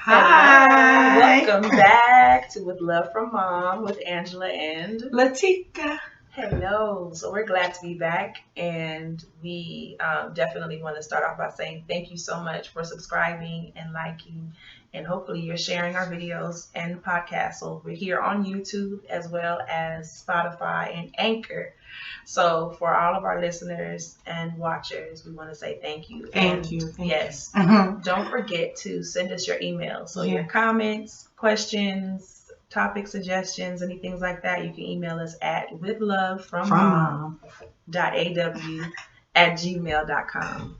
Hi. Welcome back to With Love from Mom with Angela and LaTeka. Hello. So we're glad to be back, and we definitely want to start off by saying thank you so much for subscribing and liking, and hopefully you're sharing our videos and podcasts. So we're here on YouTube as well as Spotify and Anchor. So for all of our listeners and watchers, we want to say thank you. Thank you. Yes. Don't forget to send us your email. So your comments, questions, topic suggestions, any things like that, you can email us at withlovefrommom.aw@gmail.com.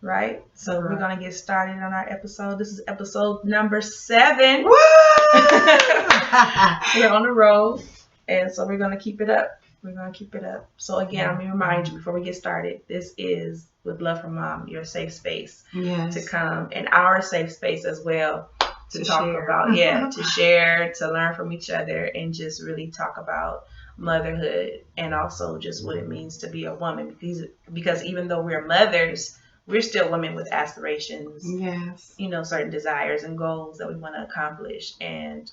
Right? So we're going to get started on our episode. This is episode number 7. Woo! We're on the road, and so we're going to keep it up. So again, let me remind you before we get started, this is With Love from Mom, your safe space to come, and our safe space as well to talk share. About, to share, to learn from each other, and just really talk about motherhood and also just what it means to be a woman. Because even though we're mothers, we're still women with aspirations, certain desires and goals that we want to accomplish, and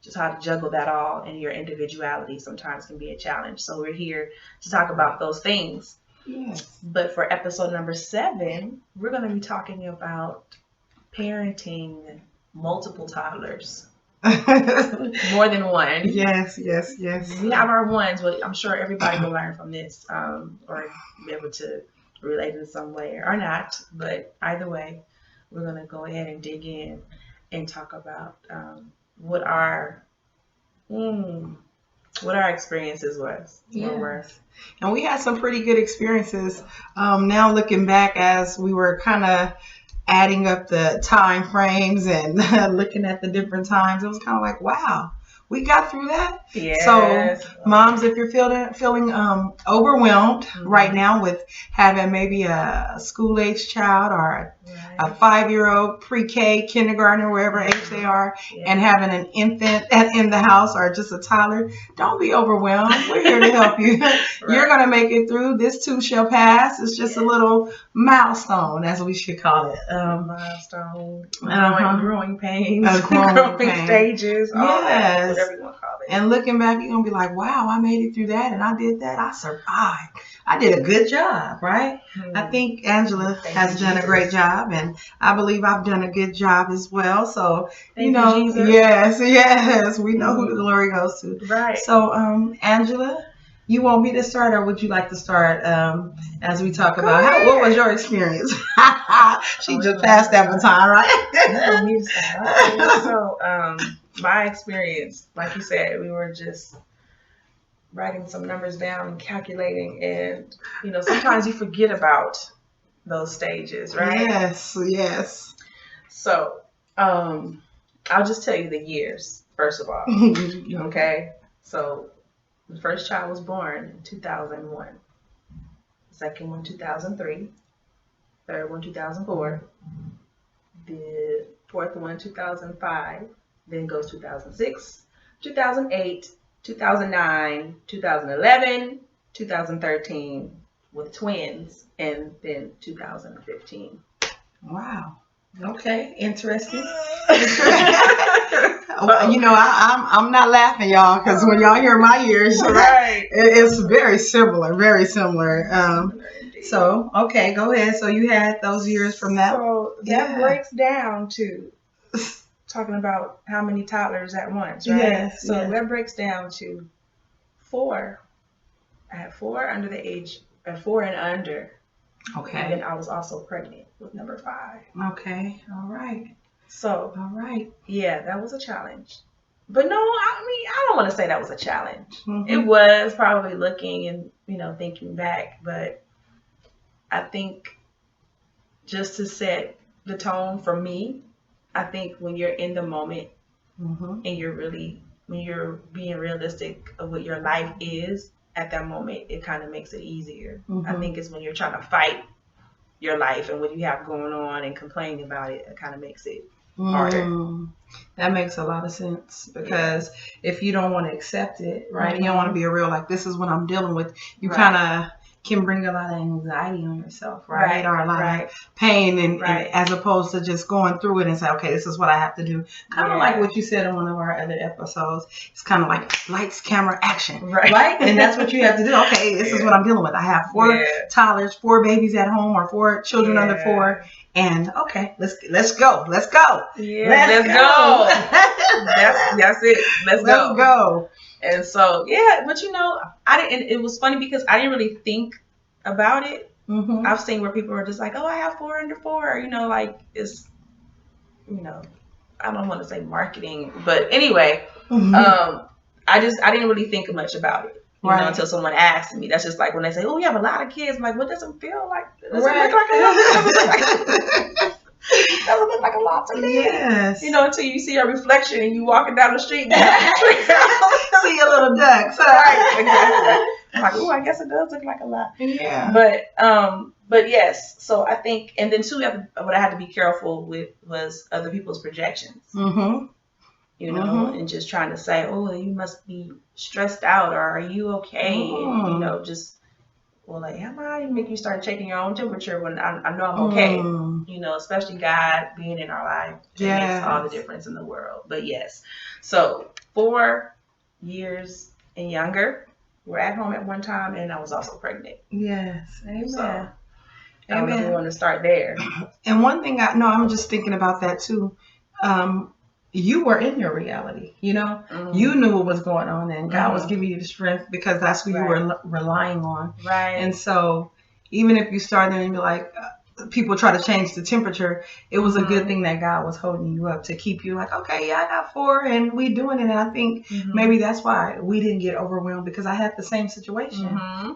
just how to juggle that all in your individuality sometimes can be a challenge. So we're here to talk about those things. Yes. But for episode number 7, we're going to be talking about parenting multiple toddlers. More than one. Yes. We have our ones, but I'm sure everybody will learn from this or be able to relate in some way or not. But either way, we're going to go ahead and dig in and talk about what our experiences were. And we had some pretty good experiences. Now looking back, as we were kind of adding up the time frames and looking at the different times, it was kind of like, wow, we got through that. Yes. So moms, if you're feeling overwhelmed right now with having maybe a school-age child or a 5-year-old pre-K, kindergarten, wherever age they are, and having an infant in the house or just a toddler, don't be overwhelmed. We're here to help you. You're going to make it through. This too shall pass. It's just a little milestone, as we should call it. Milestone, growing pains, growing stages, all that, whatever you want to call it. And looking back, you're going to be like, wow, I made it through that, and I did that. I survived. I did a good job, right? I think Angela has done a great job, and I believe I've done a good job as well. So, yes, we know who the glory goes to. Right. So, Angela, you want me to start, or would you like to start as we talk about what was your experience? She just passed that baton, right? So, my experience, like you said, we were just writing some numbers down and calculating, and sometimes you forget about those stages, right? Yes. So I'll just tell you the years first of all. Okay, so the first child was born in 2001, the second one 2003, third one 2004, the fourth one 2005, then goes 2006, 2008, 2009, 2011, 2013 with twins, and then 2015. Wow. Okay. Interesting. I'm not laughing, y'all, because when y'all hear my years, it's very similar. So, okay, go ahead. So you had those years from that. So that breaks down to talking about how many toddlers at once, right? Yes. So that breaks down to 4. I had 4 under the age, 4 and under. Okay. And then I was also pregnant with number 5. Okay. All right. So. All right. Yeah, that was a challenge. But no, I don't want to say that was a challenge. Mm-hmm. It was probably looking and, thinking back. But I think just to set the tone for me, I think when you're in the moment and when you're being realistic of what your life is at that moment, it kind of makes it easier. I think it's when you're trying to fight your life and what you have going on and complaining about it, it kind of makes it harder. That makes a lot of sense, because if you don't want to accept it, right, you don't want to be real, like, this is what I'm dealing with, you kind of can bring a lot of anxiety on yourself, right? Or a lot of pain, and as opposed to just going through it and say, okay, this is what I have to do. Kind of like what you said in one of our other episodes. It's kind of like lights, camera, action, right? And that's what you have to do. Okay, this is what I'm dealing with. I have 4 toddlers, 4 babies at home, or 4 children under 4. And okay, let's go. Yeah, let's go. That's it. Let's go. And so, but I didn't. It was funny because I didn't really think about it. Mm-hmm. I've seen where people are just like, "Oh, I have 4 under 4." Like it's, I don't want to say marketing, but anyway, I didn't really think much about it. Until someone asked me. That's just like when they say, "Oh, you have a lot of kids." I'm like, what does it feel like? Does it look like a lot? Doesn't look like a lot to me. Yes. Until you see a reflection and you walking down the street. See a little ducks. Right, exactly. I'm like, oh, I guess it does look like a lot. Yeah. But yes. So I think, and then too, what I had to be careful with was other people's projections. Mm-hmm. And just trying to say, oh, you must be stressed out, or are you okay? Mm-hmm. And, just, well, like, am I? Make you start checking your own temperature when I know I'm okay. Especially God being in our life. It makes all the difference in the world. But yes. So 4 years and younger were at home at one time, and I was also pregnant. Yes. Amen. So I don't know if we want to start there. And one thing I'm just thinking about that too. You were in your reality, mm-hmm. You knew what was going on, and God was giving you the strength because that's who you were relying on. Right. And so even if you started and be like, people try to change the temperature, it was a good thing that God was holding you up to keep you like, okay, I got 4 and we doing it. And I think maybe that's why we didn't get overwhelmed, because I had the same situation,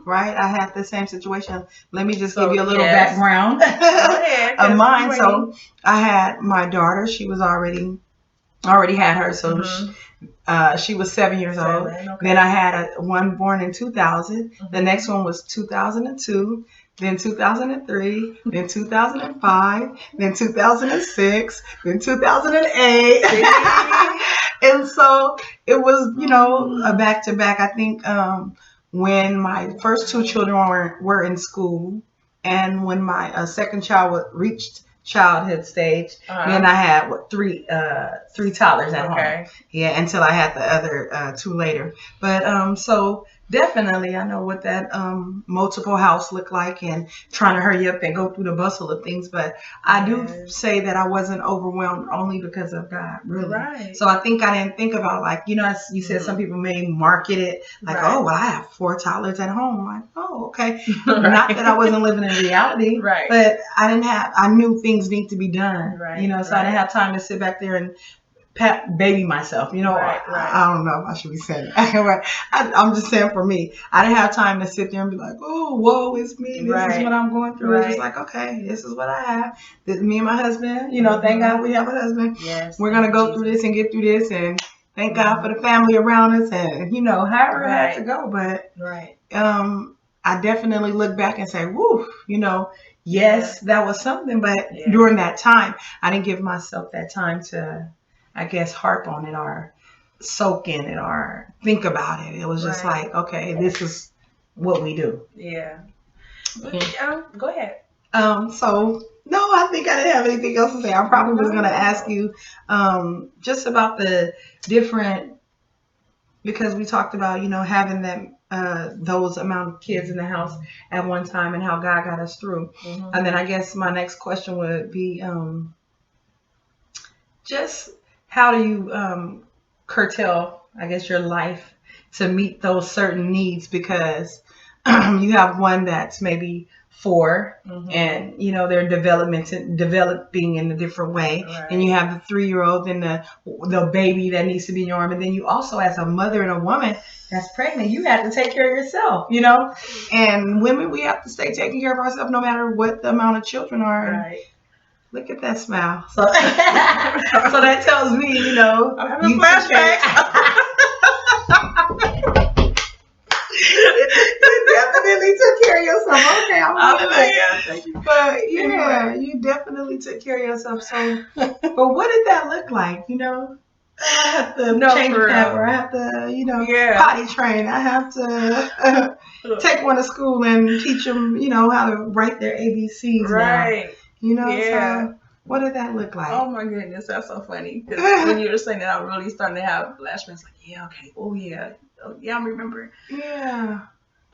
right? I had the same situation. Let me just give you a little background of mine. So I had my daughter. She was already had her. So she was 7 years old. Okay. Then I had one born in 2000. The next one was 2002. Then 2003, then 2005, then 2006, then 2008. And so it was, a back-to-back. I think when my first 2 children were in school, and when my second child reached childhood stage, then I had 3 toddlers at home. Yeah, until I had the other 2 later. But so definitely I know what that multiple house looked like, and trying to hurry up and go through the bustle of things. But I do say that I wasn't overwhelmed only because of God, really. Right. So I think I didn't think about, like, as you said, some people may market it like, oh, well, I have 4 toddlers at home. I'm like, oh, okay. Not that I wasn't living in reality, but I knew things need to be done, so I didn't have time to sit back there and baby myself, I don't know if I should be saying that. I'm just saying, for me, I didn't have time to sit there and be like, oh, whoa, it's me. This is what I'm going through. It's just like, okay, this is what I have. Me and my husband, thank God we have a husband. Yes, we're going to go through this and get through this, and thank God for the family around us, and, however it had to go. But I definitely look back and say, woo, yes, that was something. But during that time, I didn't give myself that time to, I guess, harp on it or soak in it or think about it. It was just like, okay, this is what we do. Yeah. Go ahead. So, no, I think I didn't have anything else to say. I probably was going to ask you just about the different, because we talked about, having them, those amount of kids in the house at one time and how God got us through. And then I guess my next question would be just, how do you curtail, I guess, your life to meet those certain needs? Because you have one that's maybe 4, and they're developing in a different way, and you have the 3-year-old and the baby that needs to be in your arm, and then you also, as a mother and a woman that's pregnant, you have to take care of yourself, and women, we have to stay taking care of ourselves no matter what the amount of children are. Look at that smile. So, so that tells me, I'm having flashbacks. You definitely took care of yourself. Okay, thank you. But you definitely took care of yourself. So, but what did that look like? I have to change a pamper. I have to, potty train. I have to take one to school and teach them, how to write their ABCs now. So what did that look like? Oh my goodness, that's so funny. Because when you were saying that, I'm really starting to have flashbacks. Like, okay, oh yeah, I remember. Yeah.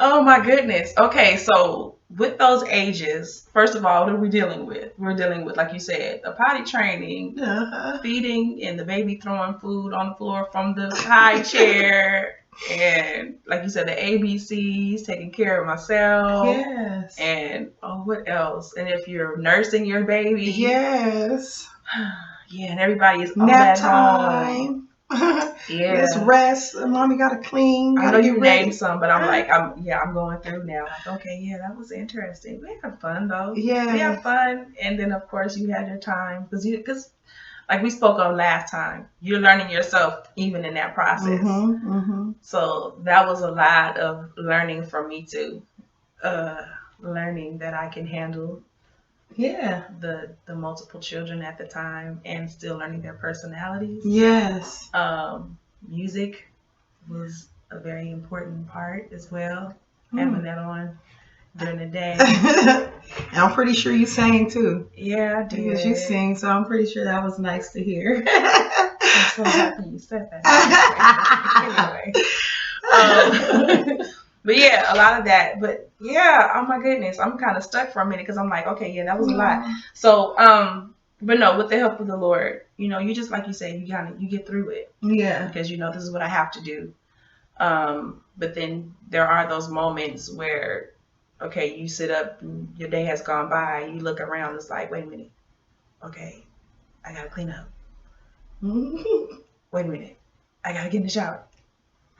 Oh my goodness. Okay, so with those ages, first of all, what are we dealing with? We're dealing with, like you said, the potty training, feeding, and the baby throwing food on the floor from the high chair, and like you said, the ABCs, taking care of myself. Yes. And what else? And if you're nursing your baby. Yes. Yeah, and everybody is nap time. Home. Let's rest. Mommy got to clean. I know you named some, but I'm like, I'm going through now. Like, okay, that was interesting. We had fun though. Yeah, we had fun, and then of course you had your time because like we spoke of last time, you're learning yourself even in that process. So that was a lot of learning for me too. Learning that I can handle. Yeah. The multiple children at the time and still learning their personalities. Yes. Music was a very important part as well. Having that on during the day. And I'm pretty sure you sang too. Yeah, I did. Because you sing, so I'm pretty sure that was nice to hear. I'm so happy you said that. Anyway. But yeah, a lot of that. But yeah, oh my goodness, I'm kind of stuck for a minute because I'm like, okay, that was a lot. So, but no, with the help of the Lord, you just like you said, you get through it. Yeah. Because this is what I have to do. But then there are those moments where, okay, you sit up, and your day has gone by, you look around, it's like, wait a minute, okay, I gotta clean up. Wait a minute, I gotta get in the shower.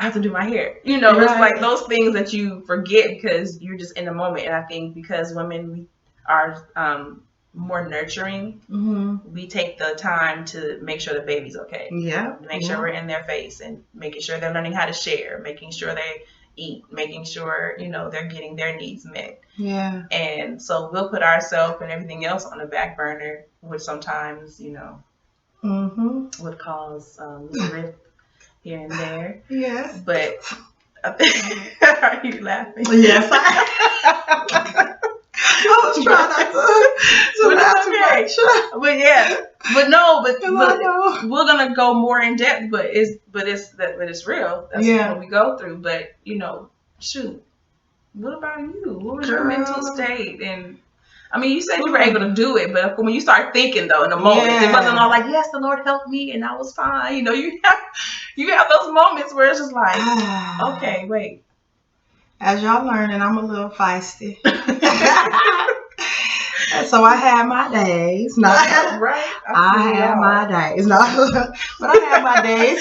I have to do my hair. It's like those things that you forget because you're just in the moment. And I think because women, we are more nurturing, we take the time to make sure the baby's okay. Yeah. Make sure we're in their face and making sure they're learning how to share, making sure they eat, making sure, they're getting their needs met. Yeah. And so we'll put ourselves and everything else on the back burner, which sometimes, would cause rift here and there. Yes. But are you laughing? Yes. I was trying to laugh too much. But yeah. But we're gonna go more in depth, but it's real. That's what we go through. But shoot. What about you? What was your mental state? And I mean, you said you were able to do it, but when you start thinking though, in the moment, it wasn't all like, yes, the Lord helped me and I was fine. You have those moments where it's just like, okay, wait. As y'all learning, I'm a little feisty. So I had my days. No, right. I had my days. No, but I had my days.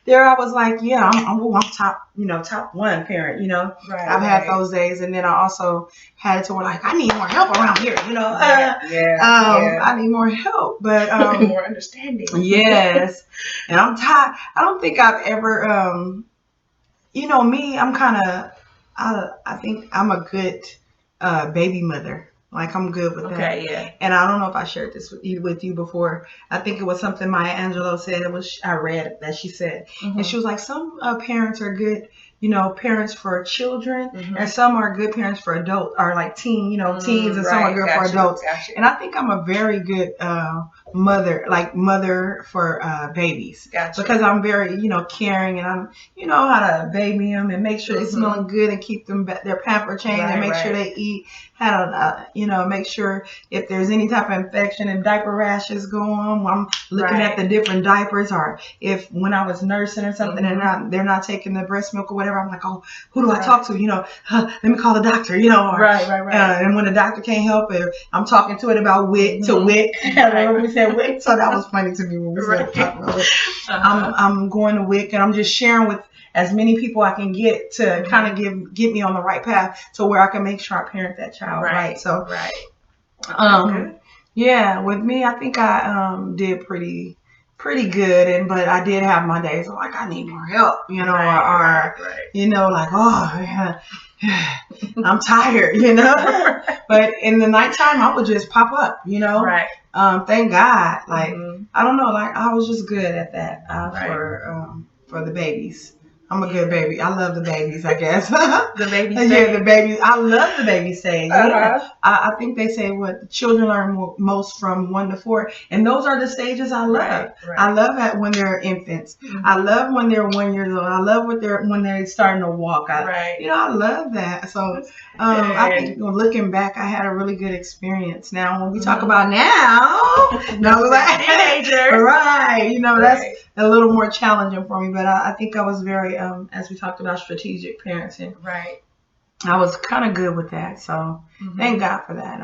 There, I was like, I'm top one parent. Right, I've had those days, and then I also had it to where like I need more help around here. I need more help, but more understanding. Yes, and I'm tired. I don't think I've ever, me. I'm kind of. I think I'm a good baby mother. Like I'm good with that. Okay, yeah. And I don't know if I shared this with you before. I think it was something Maya Angelou said. I read that she said, and she was like, some parents are good, parents for children, and some are good parents for adults, or like teens, and some are good for adults. Gotcha. And I think I'm a very good mother for babies. Gotcha. Because I'm very, caring, and I'm, how to baby them and make sure they're smelling good and keep them their pamper changed and make sure they eat. How to, make sure if there's any type of infection and diaper rashes go on, I'm looking at the different diapers, or if when I was nursing or something and they're not taking the breast milk or whatever, I'm like, oh, who do I talk to? Let me call the doctor, or, and when the doctor can't help it, I'm talking to it about WIC to WIC. We said WIC, so that was funny to me when we said talking about WIC. I'm going to WIC, and I'm just sharing with as many people I can get to kind of get me on the right path to where I can make sure I parent that child right. So, with me, I think I did pretty good, but I did have my days like I need more help, like I'm tired, you know. But in the nighttime, I would just pop up, you know. Right. Thank God. Like I don't know, like I was just good at that for the babies. I'm a good baby. I love the babies, I guess. The baby stage. Yeah, the babies. I love the baby stage. Yeah. I think they say what children learn most from 1 to 4, and those are the stages I love. Right. I love it when they're infants. I love when they're 1 year old. I love when they're starting to walk. You know, I love that. So I think looking back, I had a really good experience. Now, when we talk about now, teenagers, right? You know, that's a little more challenging for me. But I think I was very, as we talked about, strategic parenting. Right. I was kind of good with that. So thank God for that.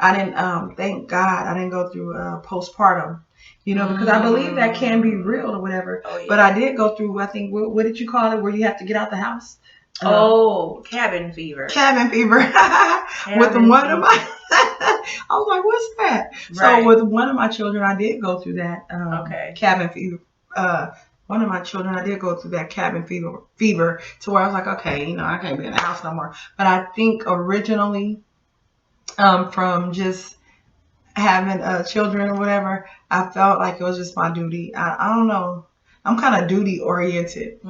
I didn't. Thank God I didn't go through postpartum. You know, because I believe that can be real or whatever. Oh, yeah. But I did go through. I think what did you call it? Where you have to get out the house. Cabin fever. Cabin fever. With one of my, I was like, what's that? Right. So with one of my children, I did go through that cabin fever. One of my children, I did go through that cabin fever to where I was like, okay, you know, I can't be in the house no more. But I think originally, from just having children or whatever, I felt like it was just my duty. I don't know. I'm kind of duty oriented.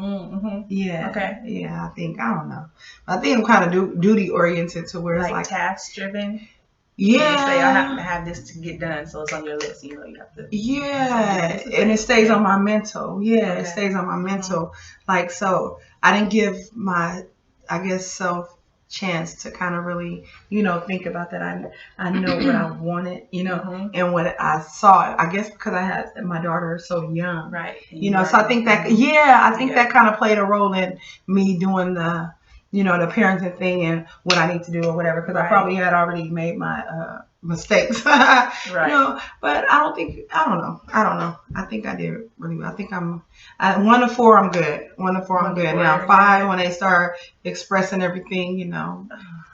Yeah. Okay. Yeah, I don't know. I think I'm kind of duty oriented to where it's like task driven. Yeah. And you say I have to have this to get done, so it's on your list. You know, you have to. Yeah, and it stays on my mental. Yeah, it stays on my mental. Like, so I didn't give my, I guess, self chance to kind of really, you know, think about that. I know what I wanted, you know, and what I saw. I guess because I had my daughter so young, right? You know, so I think that that kind of played a role in me doing the, you know, the parenting thing and what I need to do or whatever. Because I probably had already made my mistakes, right? You know, but I don't know. I think I did really well. I think I'm 1 to 4. I'm good. 1 to 4. I'm good. Now 5, when they start expressing everything, you know,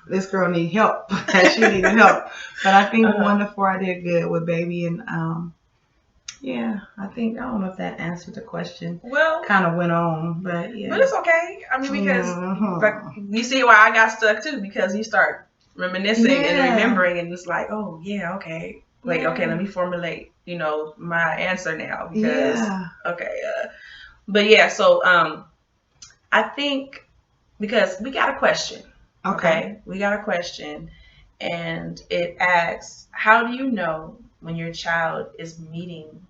this girl need help. She needed help. But I think 1 to 4, I did good with baby, and yeah, I don't know if that answered the question. Well, kind of went on, but yeah. But it's okay. I mean, because like, you see why I got stuck too, because you start reminiscing and remembering, and it's like, oh yeah, okay, wait, okay, let me formulate, you know, my answer now, because but yeah, so I think because we got a question, okay, we got a question, and it asks, how do you know when your child is meeting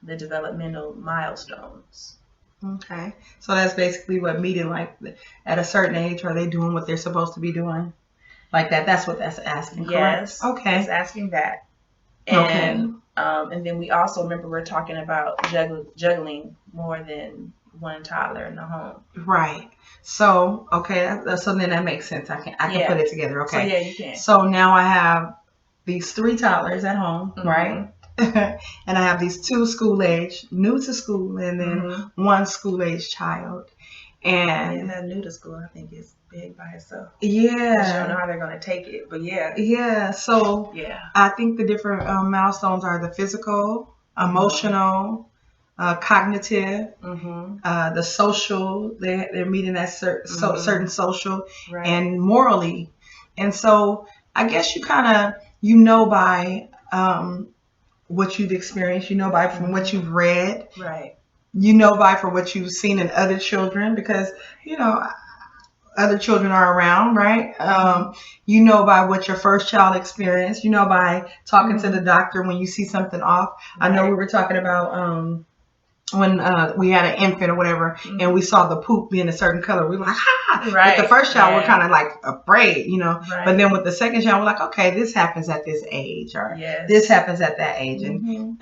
the developmental milestones? Okay, so that's basically what meeting, like at a certain age, are they doing what they're supposed to be doing? Like that. That's what that's asking. Yes. Correct? Okay. It's asking that. And and then we also remember we're talking about juggling more than one toddler in the home. Right. So so then that makes sense. I can put it together. Okay. So yeah, you can. So now I have these 3 toddlers at home, right? And I have these 2 school age, new to school, and then 1 school age child. And that new to school, I think, is big by itself. Yeah. You don't know how they're going to take it, but yeah. Yeah. So I think the different milestones are the physical, emotional, cognitive, the social. They're meeting that certain social, and morally. And so I guess you kind of, you know, by what you've experienced, you know, by from what you've read. Right. You know, by from what you've seen in other children, because, you know, other children are around, right? You know, by what your first child experienced, you know, by talking to the doctor when you see something off. I know we were talking about when we had an infant or whatever, and we saw the poop being a certain color. We were like, With the first child, we're kind of like afraid, you know. But then with the second child, we're like, okay, this happens at this age, or this happens at that age. And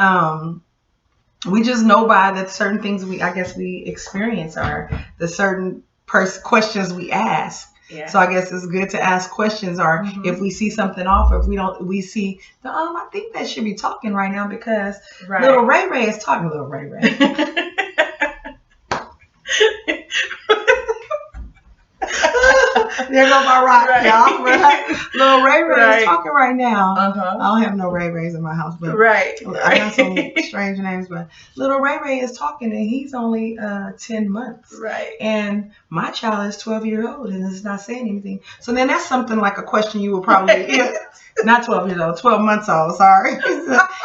we just know by that certain things we experience, or the certain questions we ask. Yeah. So I guess it's good to ask questions, or if we see something off, or if we see I think that should be talking right now, because little Ray Ray is talking. Little Ray Ray. There goes my rock, y'all. Right? Little Ray Ray is talking right now. Uh-huh. I don't have no Ray Rays in my house, but I got some strange names. But little Ray Ray is talking, and he's only 10 months. Right. And my child is 12 years old and is not saying anything. So then that's something like a question you would probably not 12 years old, 12 months old. Sorry,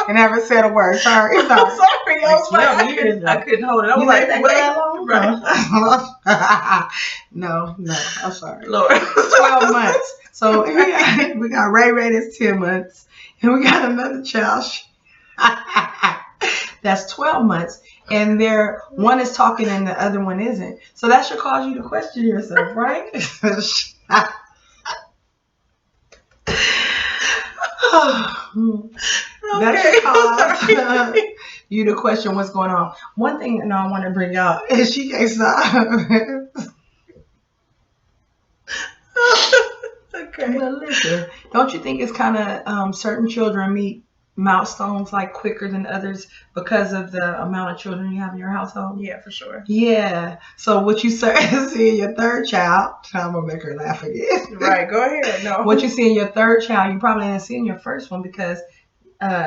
and haven't said a word. Sorry. I'm sorry. I was like, 12 years. I couldn't hold it. I was like, that long? Right. No, I'm sorry. Lord. 12 months. So we got Ray Ray that's 10 months. And we got another child that's 12 months. And one is talking and the other one isn't. So that should cause you to question yourself, right? That should cause you to question what's going on. One thing I want to bring out is she can't stop. Okay. Well, listen, don't you think it's kind of certain children meet milestones like quicker than others because of the amount of children you have in your household? Yeah, for sure. Yeah. So what you see in your third child, I'm gonna make her laugh again. Right. Go ahead. No. What you see in your third child, you probably didn't see in your first one because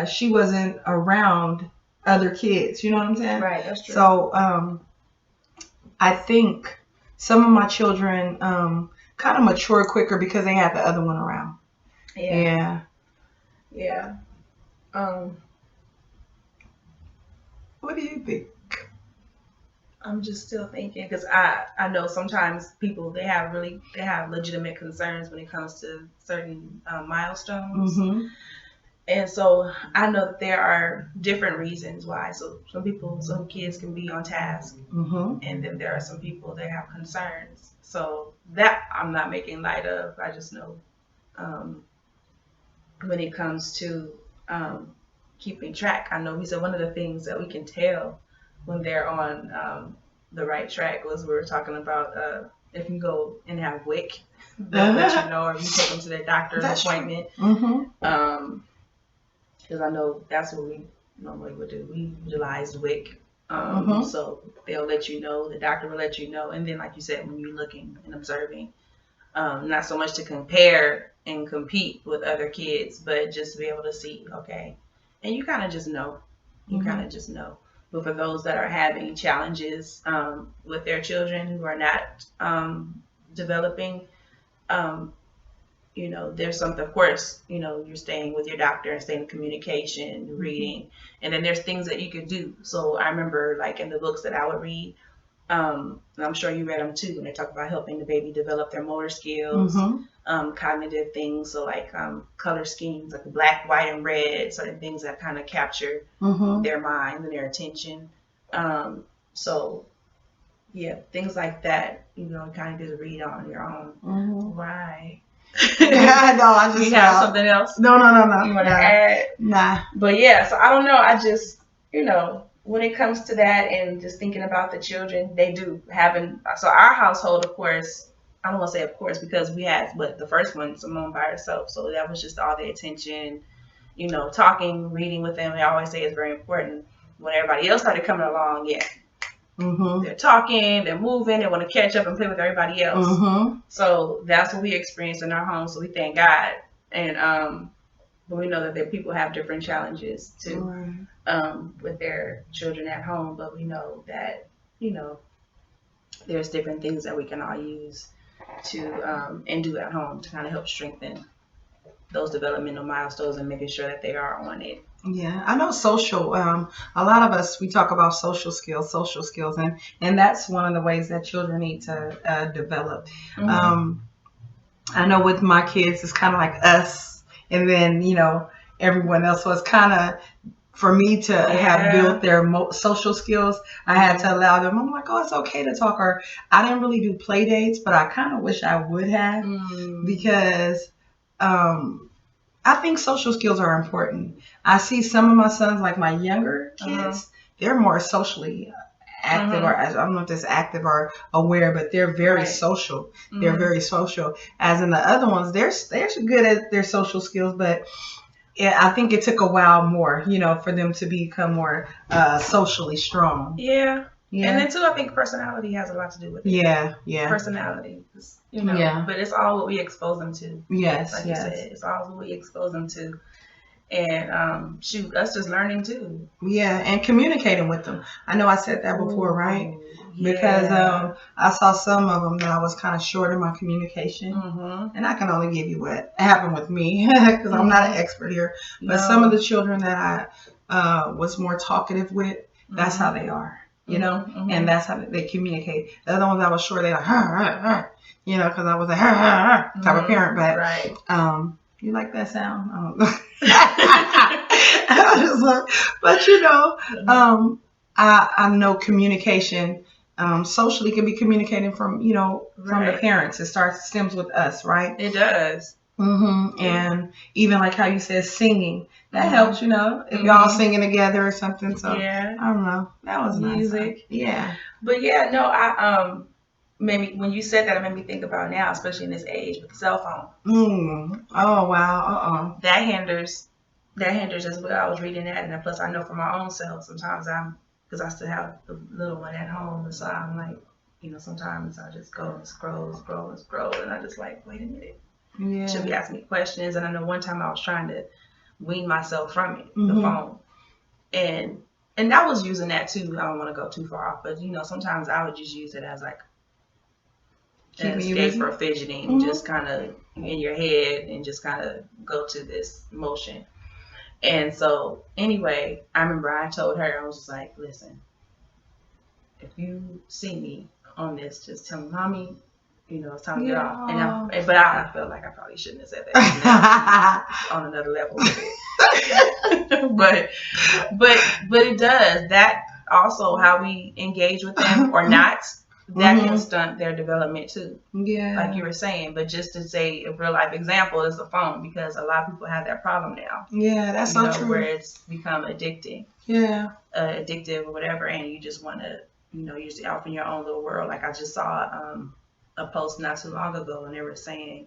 she wasn't around other kids. You know what I'm saying? Right. That's true. So I think some of my children kind of mature quicker because they had the other one around. Yeah. What do you think? I'm just still thinking because I know sometimes people they have legitimate concerns when it comes to certain milestones. Mm-hmm. And so I know that there are different reasons why. So some kids can be on task, mm-hmm. and then there are some people that have concerns. So that I'm not making light of. I just know when it comes to keeping track, I know he said one of the things that we can tell when they're on the right track was we were talking about if you go and have WIC, they'll let you know, or you take them to their doctor's appointment. Mm-hmm. Because I know that's what we normally would do. We utilize WIC. Mm-hmm. So they'll let you know, the doctor will let you know. And then, like you said, when you're looking and observing, not so much to compare and compete with other kids, but just to be able to see, okay. And you kind of just know. You Mm-hmm. kind of just know. But for those that are having challenges with their children who are not developing, there's something, of course, you're staying with your doctor and staying in communication, reading, and then there's things that you could do. So I remember like in the books that I would read, and I'm sure you read them too, when they talk about helping the baby develop their motor skills, Mm-hmm. Cognitive things. So like color schemes, like black, white, and red, certain things that kind of capture Mm-hmm. their mind and their attention. So yeah, things like that, kind of just read on your own. Mm-hmm. Right. Yeah, no, I just you have something else? No. You want to add? Nah. But yeah, so I don't know. I just, when it comes to that and just thinking about the children, they do so our household, of course, I don't want to say of course, because we had, the first one, Simone by herself. So that was just all the attention, talking, reading with them. I always say it's very important. When everybody else started coming along, Mm-hmm. they're talking, they're moving, they want to catch up and play with everybody else. Mm-hmm. So that's what we experienced in our home. So we thank God. And but we know that people have different challenges too, with their children at home. But we know that there's different things that we can all use to and do at home to kind of help strengthen those developmental milestones and making sure that they are on it. Yeah, I know social. A lot of us, we talk about social skills, and that's one of the ways that children need to develop. Mm-hmm. I know with my kids, it's kind of like us, and then everyone else. So it's kind of for me to have built their social skills. I had to allow them. I'm like, oh, it's okay to talk. Or I didn't really do play dates, but I kind of wish I would have because. I think social skills are important. I see some of my sons, like my younger kids, they're more socially active, or I don't know if it's active or aware, but they're very social. They're very social. As in the other ones, they're good at their social skills, but I think it took a while more, for them to become more socially strong. Yeah. Yeah. And then too, I think personality has a lot to do with it. Yeah. Yeah. Personality, you know. Yeah. But it's all what we expose them to. Yes. Like yes. you said, it's all what we expose them to. And shoot, us just learning too. Yeah, and communicating with them. I know I said that before, right? Yeah. Because I saw some of them that I was kind of short in my communication, and I can only give you what happened with me because I'm not an expert here. But some of the children that I was more talkative with, that's how they are, you know, and that's how they communicate. The other ones I was short, they like, you know, because I was a type of parent. But right. You like that sound? I was like, but you know, I know communication socially can be communicating from, you know, from the parents. It stems with us, right? It does. And even like how you said singing, that helps, you know, if y'all singing together or something. So I don't know, that was music. Nice. Yeah. But yeah, no, maybe when you said that, it made me think about now, especially in this age with the cell phone. Oh wow. That hinders as well. I was reading that, and then plus I know for my own self, sometimes because I still have the little one at home, and so I'm like, you know, sometimes I just go and scroll, and I just like, wait a minute. Yeah. She'll be asking me questions, and I know one time I was trying to wean myself from it, the phone, and I was using that too. I don't want to go too far off, but you know, sometimes I would just use it as like an escape for fidgeting, just kind of in your head and just kind of go to this motion. And so anyway, I remember I told her, I was just like, listen, if you see me on this, just tell me, Mommy, you know, it's time to get off. But I felt like I probably shouldn't have said that on another level with it. but it does. That also how we engage with them or not, that can stunt their development too. Yeah. Like you were saying. But just to say a real life example is the phone, because a lot of people have that problem now. Yeah, that's so true. Where it's become addicting. Yeah. Addictive or whatever, and you just want to, you know, you're off in your own little world. Like I just saw a post not too long ago, and they were saying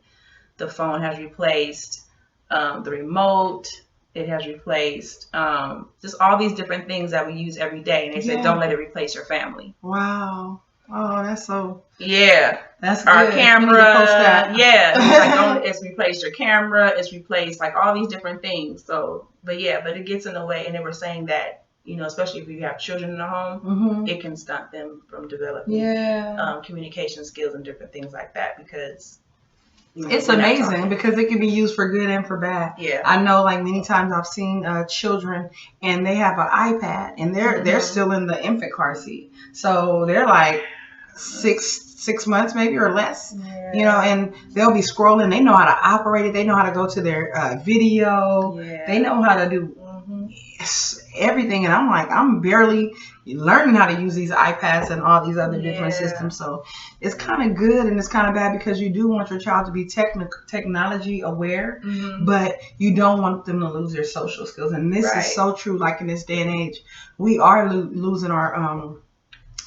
the phone has replaced the remote. It has replaced just all these different things that we use every day. And they said, don't let it replace your family. Wow. Oh, that's so. Yeah. That's our good. camera. Yeah. Like, it's replaced your camera. It's replaced like all these different things. So, but it gets in the way. And they were saying that, you know, especially if you have children in the home, it can stunt them from developing communication skills and different things like that, because you know, it's amazing because it can be used for good and for bad. Yeah. I know, like many times I've seen children and they have an iPad and they're still in the infant car seat, so they're like six months maybe or less, you know, and they'll be scrolling. They know how to operate it. They know how to go to their video. They know how to do everything. And I'm like, I'm barely learning how to use these iPads and all these other different systems. So it's kind of good and it's kind of bad, because you do want your child to be technology aware, but you don't want them to lose their social skills. And this is so true. Like in this day and age, we are losing our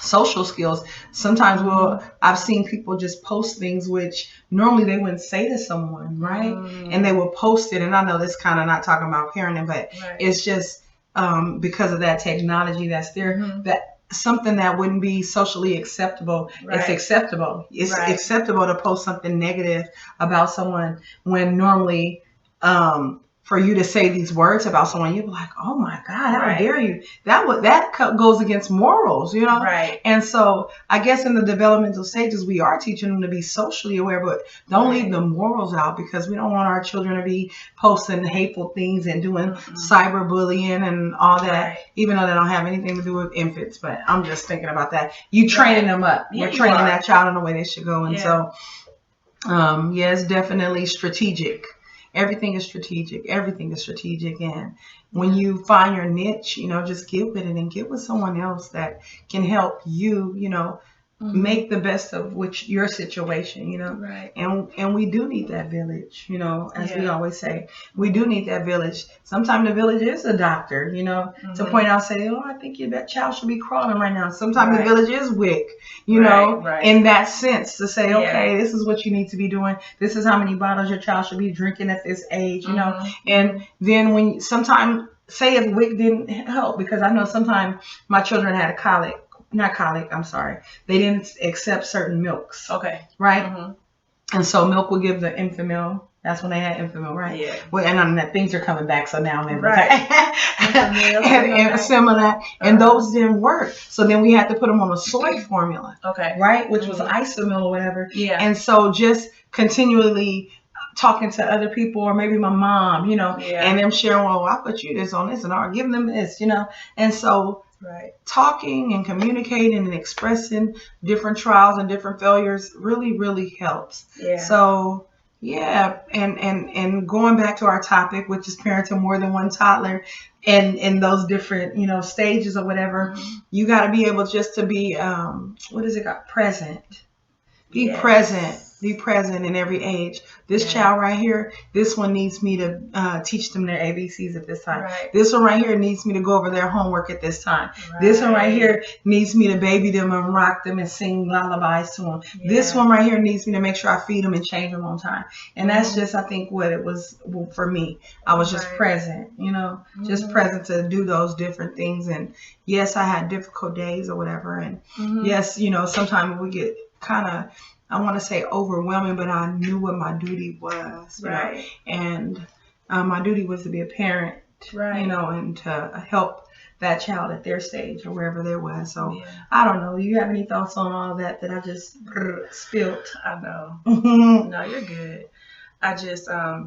social skills. Sometimes I've seen people just post things which normally they wouldn't say to someone, right? And they will post it. And I know this kind of not talking about parenting, but it's just because of that technology that's there, that something that wouldn't be socially acceptable, it's acceptable. It's acceptable to post something negative about someone, when normally for you to say these words about someone, you'd be like, oh my God, how dare you? That goes against morals, you know? And so I guess in the developmental stages, we are teaching them to be socially aware, but don't leave the morals out, because we don't want our children to be posting hateful things and doing cyberbullying and all that, even though they don't have anything to do with infants. But I'm just thinking about that. You training them up. You're training that child in the way they should go. And so, it's definitely strategic. Everything is strategic. And when you find your niche, you know, just get with it and get with someone else that can help you, you know, make the best of your situation, you know. And we do need that village, you know, as we always say. We do need that village. Sometimes the village is a doctor, you know, to point out, say, oh, I think that child should be crawling right now. Sometimes the village is WIC, you know, in that sense, to say, okay, this is what you need to be doing. This is how many bottles your child should be drinking at this age, you know. And then when sometimes, say if WIC didn't help, because I know sometimes my children had a colic not colic, I'm sorry. They didn't accept certain milks. Okay. Right? Mm-hmm. And so milk would give the infant milk. That's when they had infant milk, right? Yeah. Well, and that things are coming back, so now I'm able right. and similar, and those didn't work. So then we had to put them on a soy formula. Okay. Right? Which was isomil or whatever. Yeah. And so just continually talking to other people, or maybe my mom, and them sharing, well, I put you this on this, and I'll give them this, and so talking and communicating and expressing different trials and different failures really, really helps. Yeah. So and going back to our topic, which is parenting more than one toddler, and in those different stages or whatever, you got to be able just to be present. Be present. Be present in every age. This child right here, this one needs me to teach them their ABCs at this time. Right. This one right here needs me to go over their homework at this time. Right. This one right here needs me to baby them and rock them and sing lullabies to them. Yeah. This one right here needs me to make sure I feed them and change them on time. And that's just, I think, what it was for me. I was just present, just present to do those different things. And yes, I had difficult days or whatever. And yes, sometimes we get kind of, I want to say overwhelming, but I knew what my duty was. Right. And my duty was to be a parent, and to help that child at their stage or wherever they were. So I don't know. You have any thoughts on all that I just spilled? I know. No, you're good. I just, I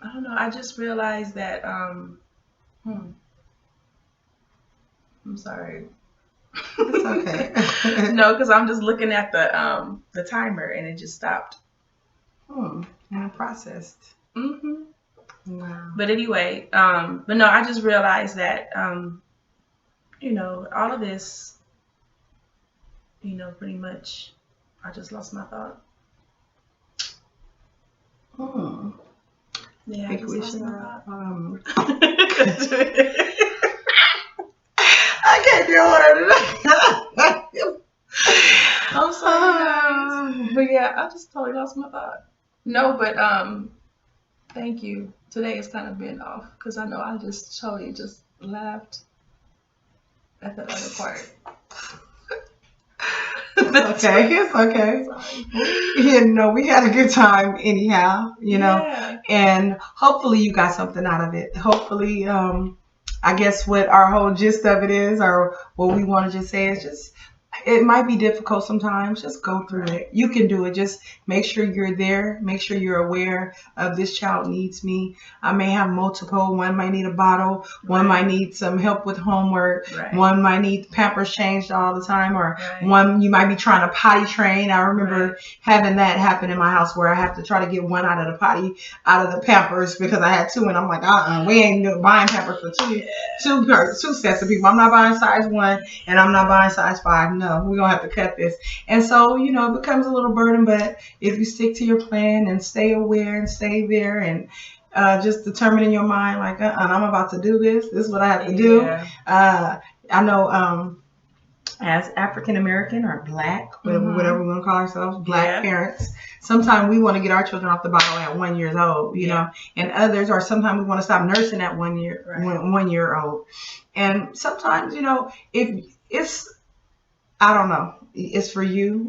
don't know. I just realized that, I'm sorry. It's okay. No, because I'm just looking at the timer and it just stopped. And processed. Wow. But anyway, but no, I just realized that all of this, pretty much, I just lost my thought. Yeah, I just lost my thought. I can't deal with it. I'm sorry, guys. But yeah, I just totally lost my thought. No, but thank you. Today has kind of been off because I know I just totally just laughed at the other part. It's okay. Sorry. We had a good time anyhow, and hopefully you got something out of it. Hopefully, I guess what our whole gist of it is, or what we want to just say is just, it might be difficult sometimes. Just go through it. You can do it. Just make sure you're there. Make sure you're aware of this child needs me. I may have multiple. One might need a bottle. One might need some help with homework. One might need Pampers changed all the time. Or one, you might be trying to potty train. I remember having that happen in my house where I have to try to get one out of the potty, out of the Pampers, because I had two. And I'm like, we ain't buying Pampers for two sets of people. I'm not buying size 1 and I'm not buying size 5. No. We're going to have to cut this. And so, it becomes a little burden, but if you stick to your plan and stay aware and stay there and just determine in your mind, like, I'm about to do this. This is what I have to do. I know as African American or Black, whatever we want to call ourselves, Black parents, sometimes we want to get our children off the bottle at 1 year old, and others, or sometimes we want to stop nursing at 1 year, 1 year old. And sometimes, if it's, I don't know, it's for you,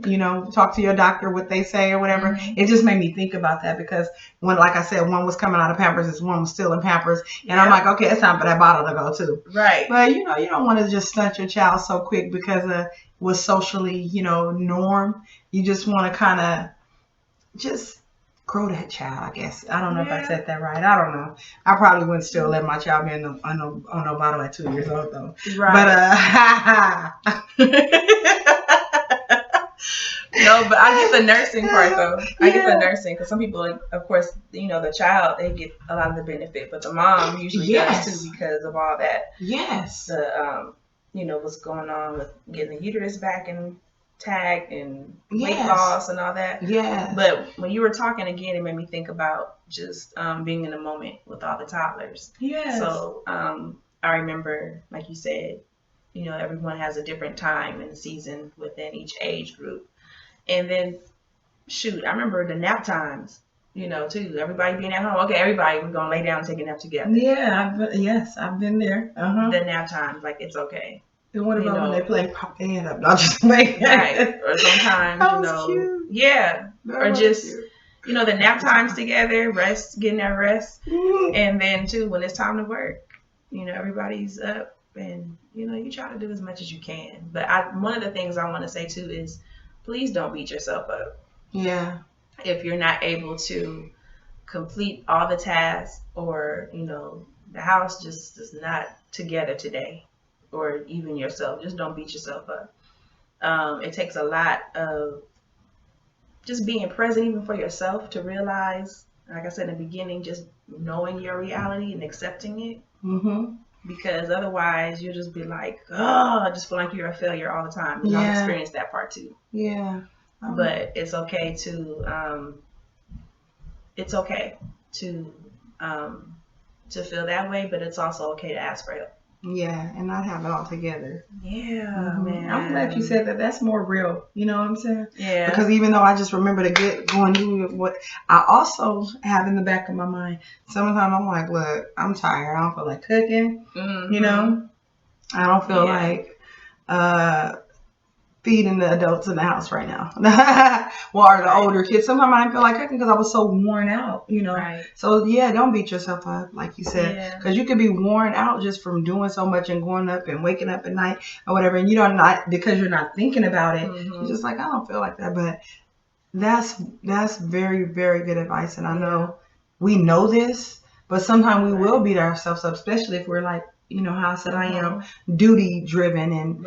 talk to your doctor, what they say or whatever. It just made me think about that because when, like I said, one was coming out of Pampers, this one was still in Pampers. And I'm like, okay, it's time for that bottle to go too. Right. But, you don't want to just stunt your child so quick because of what's socially, norm. You just want to kind of just grow that child, I guess. I don't know if I said that right. I don't know. I probably wouldn't still let my child be on no bottle at 2 years old though. Right. But no, but I get the nursing part though. I get the nursing because some people, of course, the child, they get a lot of the benefit, but the mom usually does too because of all that. Yes. The what's going on with getting the uterus back intact and weight loss and all that. Yeah. But when you were talking again, it made me think about just being in the moment with all the toddlers. Yes. So I remember, like you said, everyone has a different time and season within each age group. And then, I remember the nap times, too. Everybody being at home. Okay, everybody, we're going to lay down and take a nap together. Yeah, I've been there. The nap times, like, it's okay. And what about when they play pop their hand up? Not just like right. Or sometimes, that was cute. Yeah. That or just, cute. The nap times together, getting that rest. And then, too, when it's time to work, everybody's up and, you try to do as much as you can. But one of the things I want to say, too, is please don't beat yourself up. Yeah. If you're not able to complete all the tasks or, the house just is not together today, or even yourself, just don't beat yourself up. It takes a lot of just being present even for yourself to realize, like I said in the beginning, just knowing your reality and accepting it. Mm-hmm. Because otherwise you'll just be like, I just feel like you're a failure all the time. And I've experienced that part too. Yeah. But it's okay to feel that way, but it's also okay to ask for help. Yeah, and not have it all together. Yeah, man. I'm glad you said that. That's more real. You know what I'm saying? Yeah. Because even though I just remember going through what I also have in the back of my mind, sometimes I'm like, look, I'm tired. I don't feel like cooking. Mm-hmm. I don't feel like feeding the adults in the house right now. Or the older kids. Sometimes I didn't feel like cooking because I was so worn out, Right. So don't beat yourself up, like you said, because you could be worn out just from doing so much and going up and waking up at night or whatever, and not because you're not thinking about it. You're just like, I don't feel like that. But that's very, very good advice, and I know we know this, but sometimes we will beat ourselves up, especially if we're like, how I said I am duty driven and,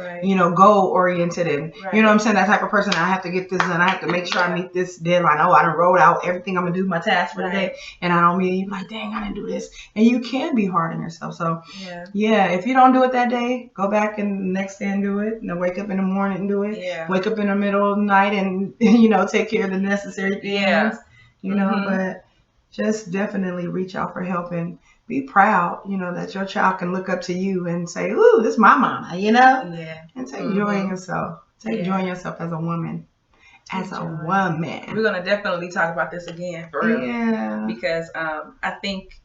goal oriented and, you know what I'm saying? That type of person. I have to get this done. I have to make sure I meet this deadline. Oh, I done wrote out everything I'm going to do my task for the day. And I don't mean, like, dang, I didn't do this. And you can be hard on yourself. So, if you don't do it that day, go back and the next day and do it. Wake up in the morning and do it. Yeah. Wake up in the middle of the night and, take care of the necessary things. But just definitely reach out for help and be proud, that your child can look up to you and say, ooh, this is my mama, and take joy in yourself. Take joy in yourself as a woman. We're going to definitely talk about this again, for real. Yeah. Because I think,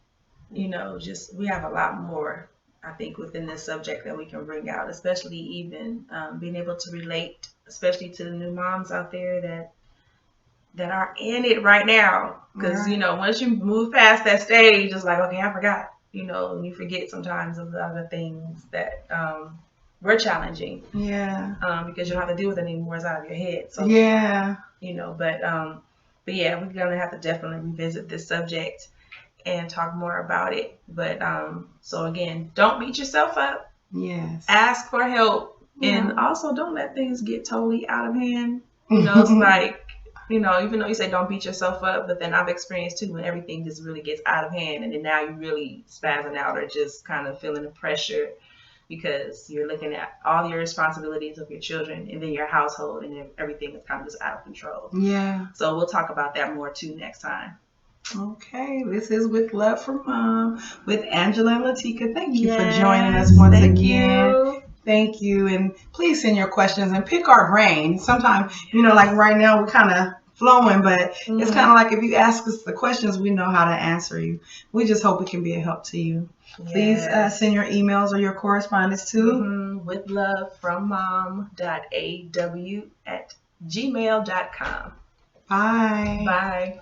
just we have a lot more, I think, within this subject that we can bring out, especially even being able to relate, especially to the new moms out there that are in it right now. Because, once you move past that stage, it's like, okay, I forgot, and you forget sometimes of the other things that were challenging. Yeah. Because you don't have to deal with it anymore. It's out of your head. So, but yeah, we're going to have to definitely revisit this subject and talk more about it. But, so again, don't beat yourself up. Yes. Ask for help. Yeah. And also don't let things get totally out of hand. It's like, even though you say don't beat yourself up, but then I've experienced too when everything just really gets out of hand, and then now you're really spazzing out or just kind of feeling the pressure because you're looking at all your responsibilities of your children and then your household, and everything is kind of just out of control. Yeah. So we'll talk about that more too next time. Okay, this is With Love from Mom with Angela and LaTeka. Thank you for joining us once again. Thank you. And please send your questions and pick our brain. Sometimes, like right now, we're kind of flowing, but it's kind of like if you ask us the questions, we know how to answer you. We just hope we can be a help to you. Yes. Please send your emails or your correspondence to withlovefrommom.aw@gmail.com. Bye. Bye.